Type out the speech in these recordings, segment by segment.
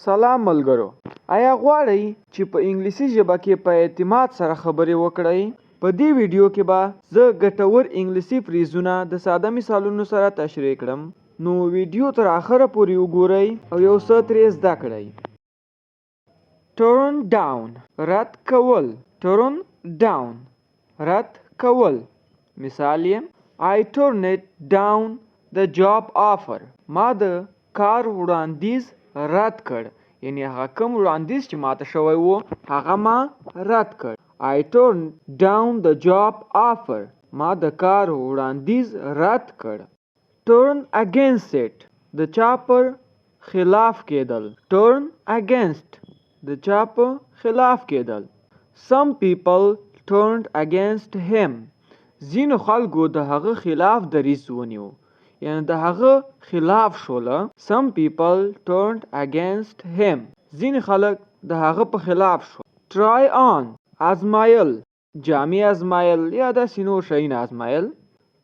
سلام ملګرو، آیا غواړئ چې په انګلیسي ژبه کې په اعتماد سره خبرې وکړئ؟ په دې ویډیو کې به زه ګټور انګلیسي فریزونه د ساده مثالونو سره تشریح کړم. نو ویډیو تر اخره پورې وګورئ او یو څه ترې زده کړئ. turn down رد کول. turn down رد کول. مثال یې I turned down the job offer. ما د کار وړاندیز رد کړ. یعنی هغه کوم وړاندیز چې ماته شوی وو هغه ما رد کړ. I turned down the job offer. ما د کار وړاندیز رد کړ. turn against it د چا پر خلاف کېدل. turn against د چا په خلاف کېدل. some people turned against him. ځینو خلکو د هغه خلاف دریځ ونیو. یعنی د هغه خلاف شوله. some people turned against him. ځینې خلک د هغه په خلاف شو. try on ازمایل. جامې ازمایل یا داسې نور شیونه ازمایل.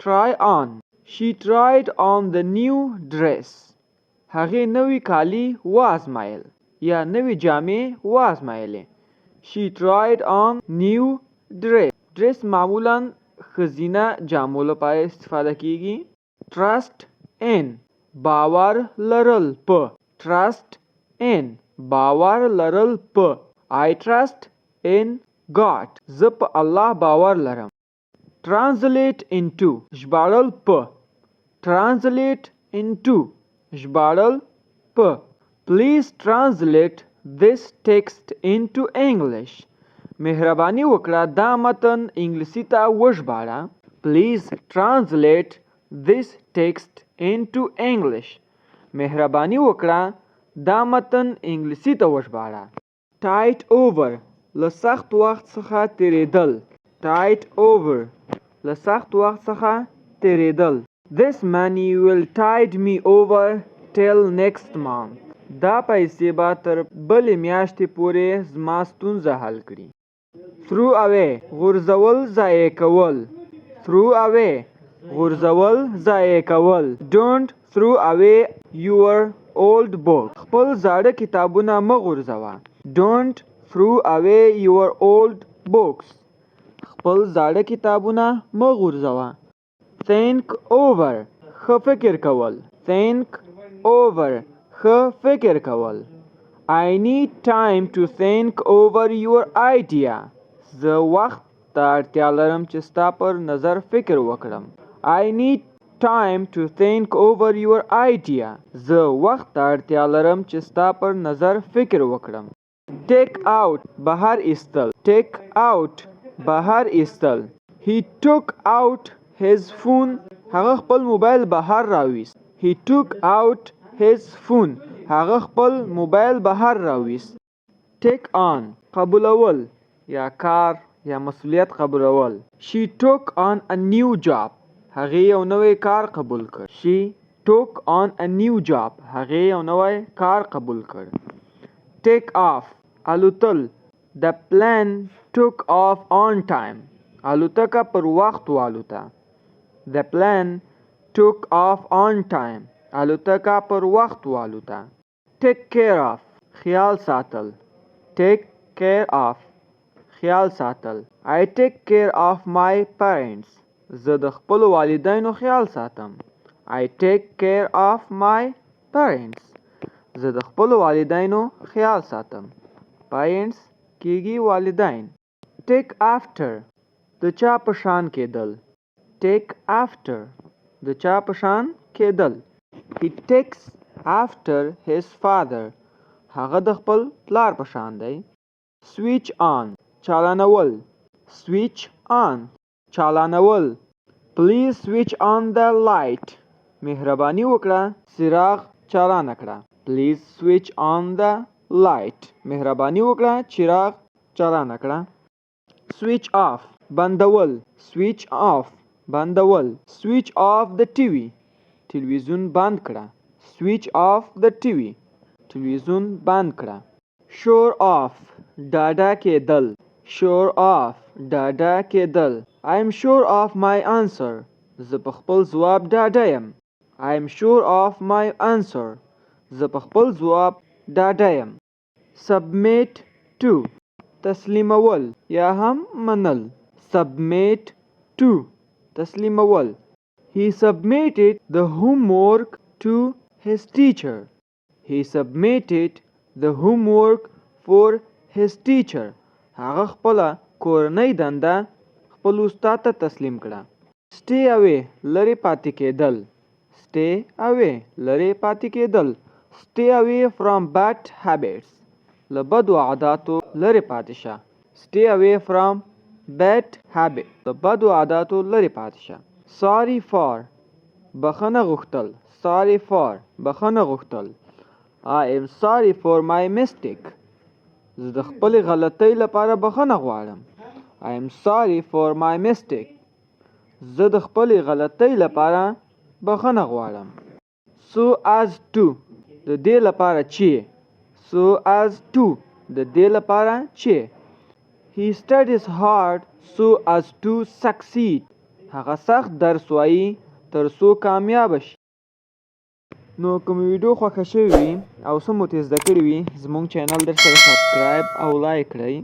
try on. she tried on the new dress. هغې نوي کالي وازمایل یا نوي جامې وازمایلې. she tried on new dress. dress معمولا ښځینه جامو لپاره استفاده کیږي. trust in باور لرل په. trust in باور لرل په. I trust in God. زه په الله باور لرم. translate into ژباړل په. translate into ژباړل په. please translate this text into English. مهرباني وکړه دا متن انګلیسي ته وژباړه. please translate this text into English. مهرباني وکړه دا متن انګلیسي ته وژباړه. tight over له سخت وخت څخه تیریدل. tight over له سخت وخت څخه تیریدل. this money will tide me over till next month. دا پیسې به تر بلې میاشتې پورې زما ستونزه حل کړي. throw away غورځول ضایع کول. throw away غورځول ضایع کول. don't throw away your old book. خپل زاړه کتابونه مه غورځوه. don't throw away your old books. خپل زاړه کتابونه مه غورځوه. think over ښه فکر کول. think over ښه فکر کول. I need time to think over your idea. زه وخت ته اړتیا لرم چې ستا پر نظر فکر وکړم. I need time to think over your idea. زه وخت ته اړتیا لرم چې ستا پر نظر فکر وکړم. take out بهر ایستل. take out بهر ایستل. He took out his phone. هغه خپل موبایل بهر راویست. He took out his phone. هغه خپل موبایل بهر راویست. take on قبولول یا کار یا مسئولیت قبولول. she took on a new job. هغې یو نوی کار قبول کړ. she took on a new job. هغې یو نوی کار قبول کړ. take off الوتل. the plane took off on time. الوتکه پر وخت والوته. the plane took off on time. الوتکه پر وخت والوته. take care of خیال ساتل. take care of خیال ساتل. I take care of my parents. زه د خپل والدینو خیال ساتم. I take care of my parents. زه د خپل والدینو خیال ساتم. parents کېږي والدین. take after د چا په شان کېدل. take after د چا په شان کېدل. he takes after his father. هغه د خپل پلار په شان دی. switch on چالانول. switch on چالانول. please switch on the light. مهرباني وکړه څراغ چالانه کړه. please switch on the light. مهرباني وکړه څراغ چالانه کړه. switch off بندول. switch off بندول. switch off the TV. تلویزیون بند کړه. switch off the TV. تلویزیون بند کړه. sure off ډاډه کېدل. sure off ډاډه کېدل. I am sure of my answer. زه په خپل ځواب ډاډه یم. I am sure of my answer. زه په خپل ځواب ډاډه یم. submit to تسلیمول یا هم منل. submit to تسلیمول. He submitted the homework to his teacher. He submitted the homework for his teacher. هغه خپله کورنۍ دنده خپل استاد ته تسلیم کړه. stay away لرې پاتې کېدل. stay away لرې پاتې کېدل. stay away from bad habits له بدو عاداتو لرې پاتې شه. stay away from bad habits له بدو عاداتو لرې پاتې شه. sorry for بخښنه غوښتل. sorry for بخښنه غوښتل. I am sorry for my mistake. زه د خپلې غلطۍ لپاره بخښنه غواړم. I am sorry for my mistake. زه د خپلې غلطۍ لپاره بخښنه غواړم. so as to د دې لپاره چې. so as to د دې لپاره چې. He studies hard so as to succeed. هغه سخت درس وایي تر څو کامیاب شي. نو کوم ویډیو خوښه شوې وي او څه مو ترې زده کړي وي زموږ چینل در سره سبسکرایب او لایک کړئ.